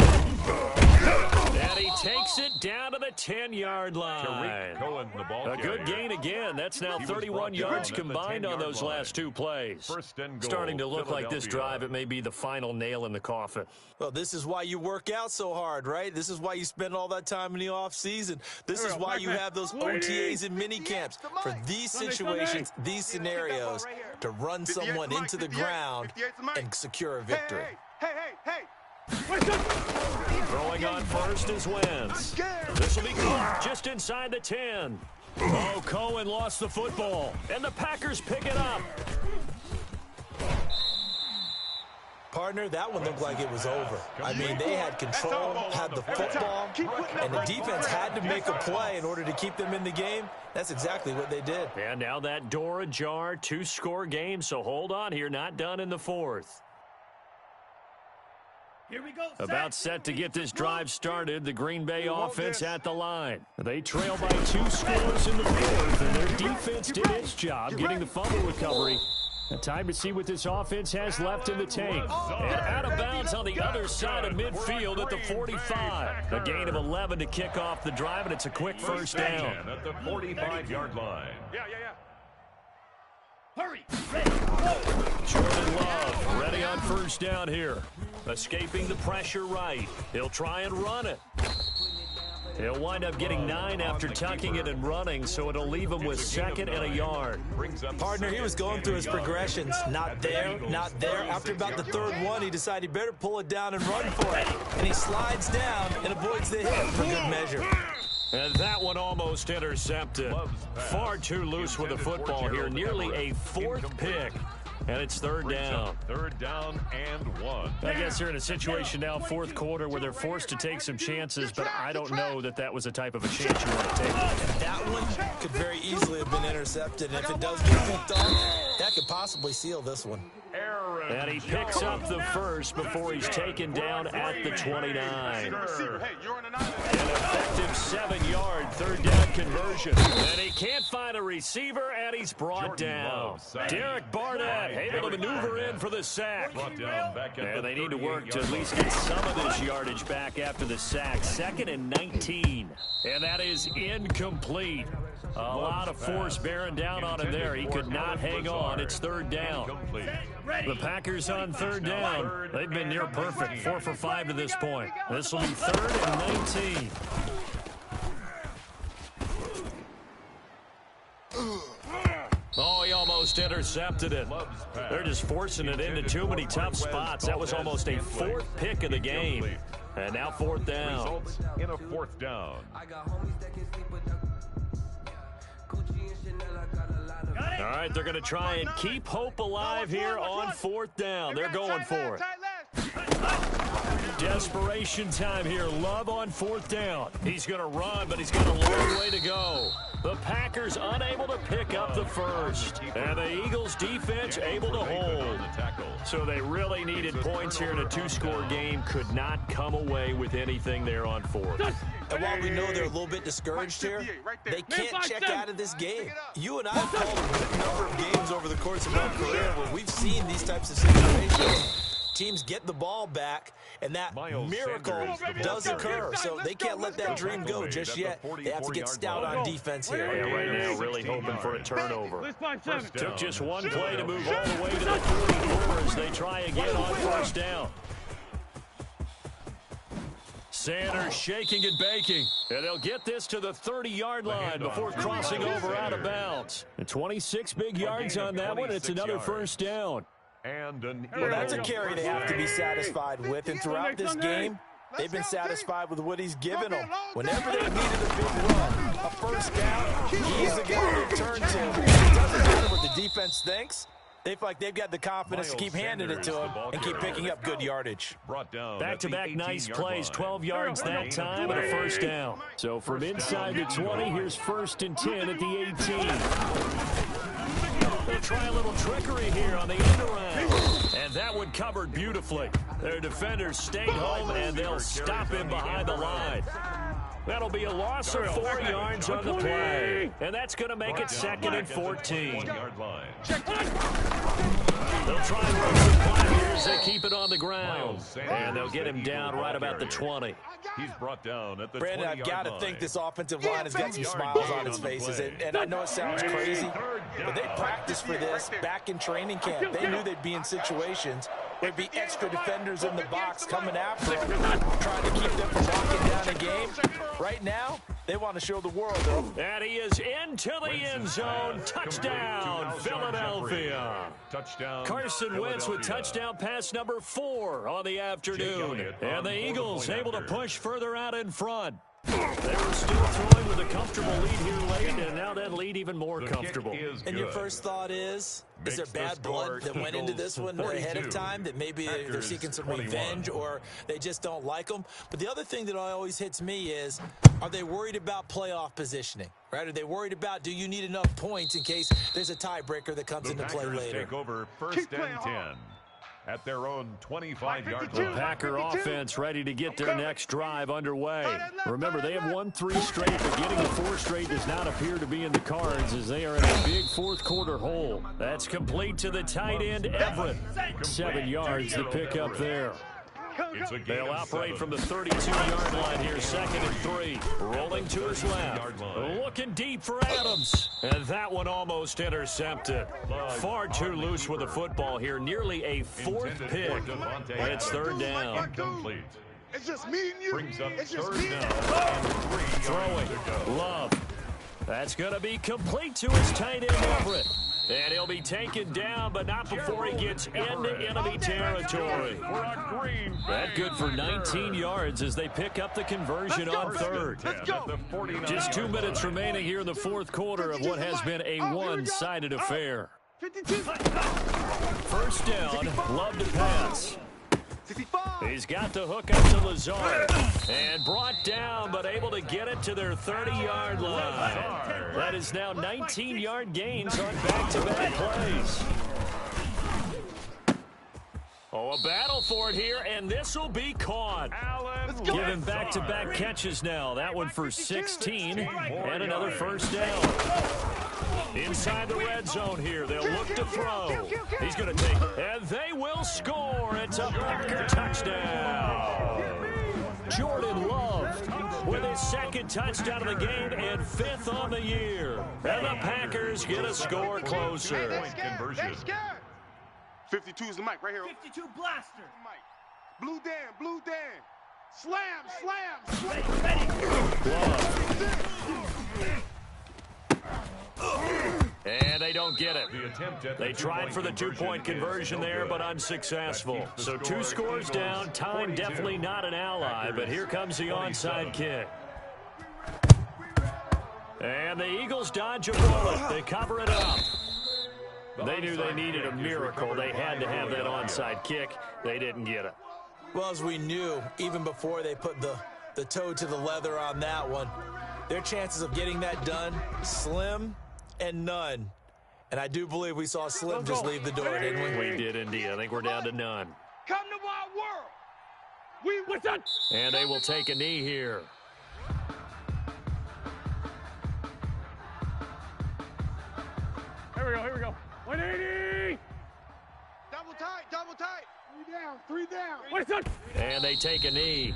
And he takes it down to the 10-yard line. Cohen, the ball a good gain again. That's now 31 yards combined on those last 2 plays. Starting to look like this drive, it may be the final nail in the coffin. Well, this is why you work out so hard, right? This is why you spend all that time in the offseason. This is why you have those OTAs and mini camps. For these situations, these scenarios, to run someone into the ground and secure a victory. Hey. Throwing on first is Wentz. This will be caught just inside the 10. Oh, Cohen lost the football, and the Packers pick it up. Partner, that one looked like it was over. I mean, they had control, had the football, and the defense had to make a play in order to keep them in the game. That's exactly what they did. And now that door ajar, 2-score game, so hold on here, not done in the 4th. Here we go. About set to get this drive started, the Green Bay offense at the line. They trail by 2 scores in the 4th, and their defense did its job getting the fumble recovery. And time to see what this offense has left in the tank. And out of bounds on the other side of midfield at the 45. A gain of 11 to kick off the drive, and it's a quick first down. At the 45-yard line. Yeah. Hurry. Jordan Love ready on first down here. Escaping the pressure right. He'll try and run it. He'll wind up getting 9 after tucking it and running, so it'll leave him with 2nd and a yard. Partner, he was going through his progressions. Not there, not there. After about the 3rd one, he decided he better pull it down and run for it. And he slides down and avoids the hit for good measure. And that one almost intercepted. Far too loose with the football here. Nearly a 4th pick and it's third down. Third down and 1. I guess they're in a situation now, fourth quarter, where they're forced to take some chances, but I don't know that that was the type of a chance you want to take. And that one could very easily have been intercepted, and if it does get picked off, that could possibly seal this one. And he picks up the first before he's taken down at the 29. An effective 7-yard third down conversion. And he can't find a receiver, and he's brought down. Derek Barnett able to maneuver in for the sack. And they need to work to at least get some of this yardage back after the sack. 2nd and 19. And that is incomplete. A lot of force bearing down on him there. He could not hang on. It's third down. The Packers on third down. They've been near perfect. 4 for 5 to this point. This will be 3rd and 19. Oh, he almost intercepted it. They're just forcing it into too many tough spots. That was almost a 4th pick of the game. And now 4th down. Results in a 4th down. All right, they're going to try and keep hope alive here on 4th down. They're going for it. Desperation time here. Love on 4th down. He's going to run, but he's got a long way to go. The Packers unable to pick up the first. And the Eagles defense able to hold. So they really needed points here in a 2-score game. Could not come away with anything there on 4th. And while we know they're a little bit discouraged here, they can't check out of this game. You and I have called a number of games over the course of our career where we've seen these types of situations. Teams get the ball back, and that miracle does occur. So they can't let that dream go just yet. They have to get stout on defense here. Yeah, right now, really hoping for a turnover. Took just one play to move all the way to the 44 as they try again on 1st down. Sanders shaking and baking. And they'll get this to the 30-yard line before crossing over out of bounds. And 26 big yards on that one. It's another 1st down. Well, that's a carry they have to be satisfied with. And throughout this game, they've been satisfied with what he's given them. Whenever they needed a big run, a 1st down, he's the guy they turn to. It doesn't matter what the defense thinks. They feel like they've got the confidence to keep handing it to him and keep picking up good yardage. Back-to-back nice plays, 12 yards that time and a 1st down. So from inside the 20, here's 1st and 10 at the 18. They'll try a little trickery here on the end around. And that one covered beautifully. Their defenders stayed home, and they'll stop him behind the line. That'll be a loss of 4 yards on the play. And that's going to make it 2nd and 14. They'll try and run some clock here as they keep it on the ground. And they'll get him down right about the 20. He's brought down at the 20-yard line. Brandon, I've got to think this offensive line has got some smiles on its faces. And I know it sounds crazy, but they practiced for this back in training camp. They knew they'd be in situations where there'd be extra defenders in the box coming after them, trying to keep them from locking down a game. Right now, they want to show the world, though. And he is into the end zone. Touchdown, Philadelphia. Carson Wentz with touchdown pass number 4 on the afternoon. And the Eagles able to push further out in front. They were still throwing with a comfortable lead here late, and now that lead even more comfortable. And your first thought is there bad blood that went into this one ahead of time, that maybe they're seeking some revenge or they just don't like them? But the other thing that always hits me is, are they worried about playoff positioning? Right? Are they worried about, do you need enough points in case there's a tiebreaker that comes into play later? Take over 1st and 10. At their own 25-yard line. The Packer offense ready to get their next drive underway. Remember, they have won 3 straight, but getting the 4th straight does not appear to be in the cards as they are in a big 4th quarter hole. That's complete to the tight end, Everett. 7 yards to pick up there. They'll operate from the 32-yard line here, 2nd and 3. Rolling to his left. Looking deep for Adams. And that one almost intercepted. Far too loose with the football here. Nearly a 4th pick. And it's 3rd down. It's just me and you. Brings up it's just 3rd me down. Throwing. Love. That's going to be complete to his tight end, Everett. And he'll be taken down, but not before he gets into enemy territory. That good for 19 yards as they pick up the conversion on 3rd. Just 2 minutes remaining here in the 4th quarter of what has been a one-sided affair. 52. First down, love to pass. 65. He's got the hook up to Lazard. And brought down, but able to get it to their 30-yard line. That is now 19-yard gains on back-to-back plays. Oh, a battle for it here, and this will be caught. Given back-to-back catches now. That one for 16, and another first down. Inside the red zone here, they'll look to throw. He's going to take, and they will score. It's a Packer touchdown. Jordan Love with his second touchdown of the game and 5th on the year. And the Packers get a score closer. Conversion. 52 is the mic right here. 52 blaster. Blue Dan, Blue Dan. Slam, slam, slam. And they don't get it. They tried for the two-point conversion there, but unsuccessful. So 2 scores down. Time definitely not an ally, but here comes the onside kick. And the Eagles dodge a bullet. They cover it up. They knew they needed a miracle. They had to have that onside kick. They didn't get it. Well, as we knew, even before they put the toe to the leather on that one, their chances of getting that done, slim and none. And I do believe we saw Slim just leave the door, didn't we? We did indeed. I think we're down to none. Come to my world. What's that? And they will take a knee here. Here we go, here we go. 180! Double tight, double tight. 3 down, 3 down. What's that? And they take a knee.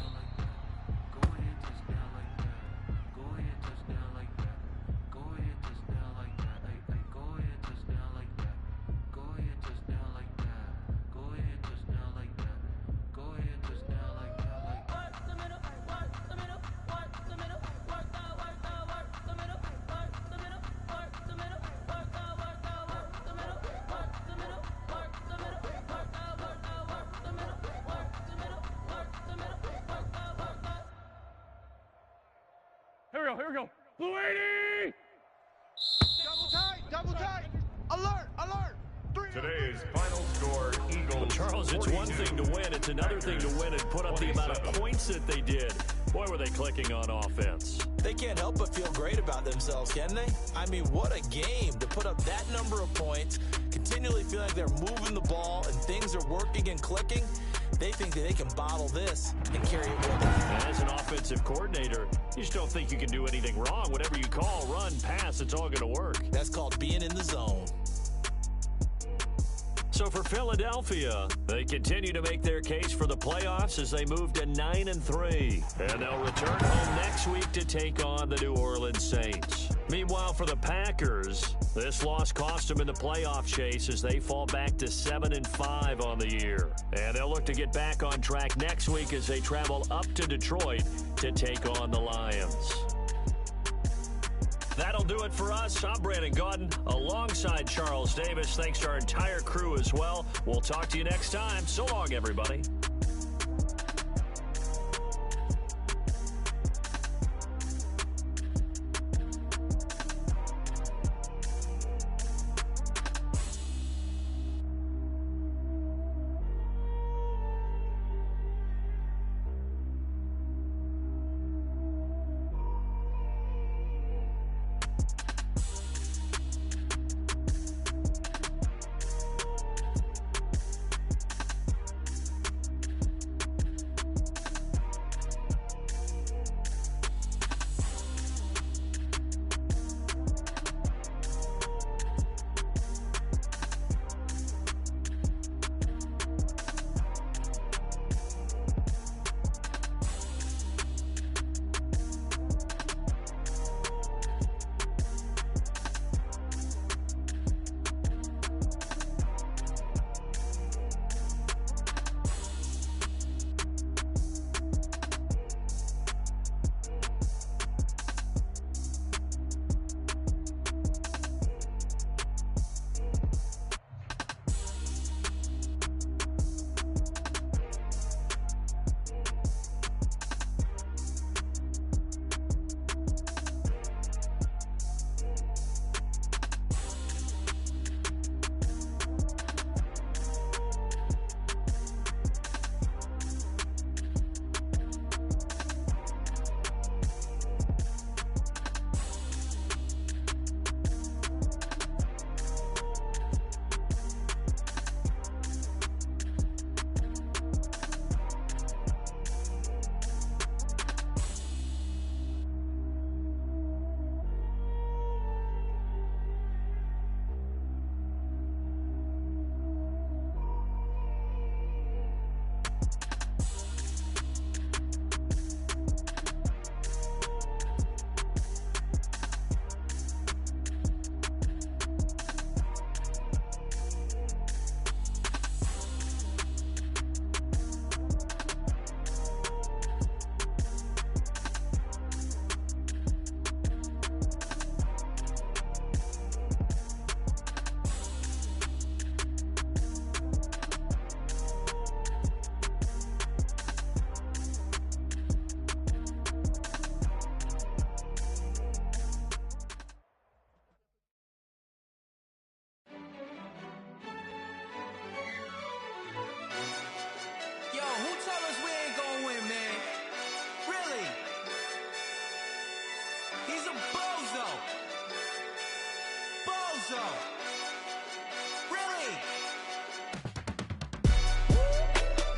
Here we go. Blue 80! Double tight, double tight. Alert, alert. Today's final score, Eagles. Well, Charles, it's 42. one thing to win. It's another thing to win and put up the amount of points that they did. Boy, were they clicking on offense. They can't help but feel great about themselves, can they? I mean, what a game to put up that number of points, continually feel like they're moving the ball and things are working and clicking. They think that they can bottle this and carry it with them. As an offensive coordinator, you just don't think you can do anything wrong. Whatever you call, run, pass, it's all going to work. That's called being in the zone. So for Philadelphia, they continue to make their case for the playoffs as they move to 9-3. And they'll return home next week to take on the New Orleans Saints. Meanwhile, for the Packers, this loss cost them in the playoff chase as they fall back to 7-5 on the year. And they'll look to get back on track next week as they travel up to Detroit to take on the Lions. That'll do it for us. I'm Brandon Gaudin alongside Charles Davis. Thanks to our entire crew as well. We'll talk to you next time. So long, everybody.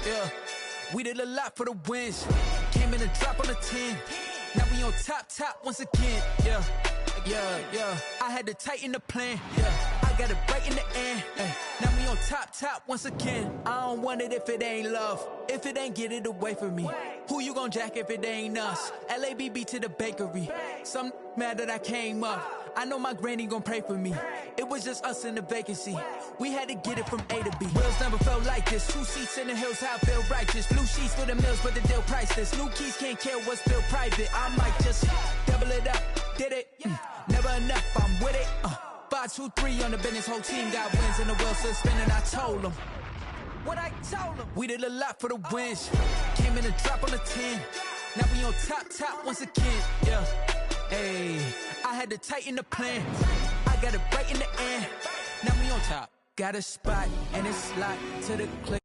yeah. We did a lot for the wins. Came in a drop on a 10. Now we on top once again, yeah. I had to tighten the plan, yeah. I got it right in the end, ay. Now we on top once again. I don't want it if it ain't love. If it ain't, get it away from me. Who you gon' jack if it ain't us? LABB to the bakery. Some mad that I came up. I know my granny gon' pray for me. It was just us in the vacancy. We had to get it from A to B. Wheels never felt like this. 2 seats in the hills, how I feel righteous. Blue sheets for the mills, but the deal priceless. New keys can't care what's built private. I might just double it up. Did it? Never enough, I'm with it. 5, 2, 3 on the business. Whole team got wins and the wheels still spinning. I told them what I told them. We did a lot for the wins. Came in a drop on a 10. Now we on top once again, yeah. Hey, I had to tighten the plan. I got it right in the end. Now we on top. Got a spot and it's locked to the click.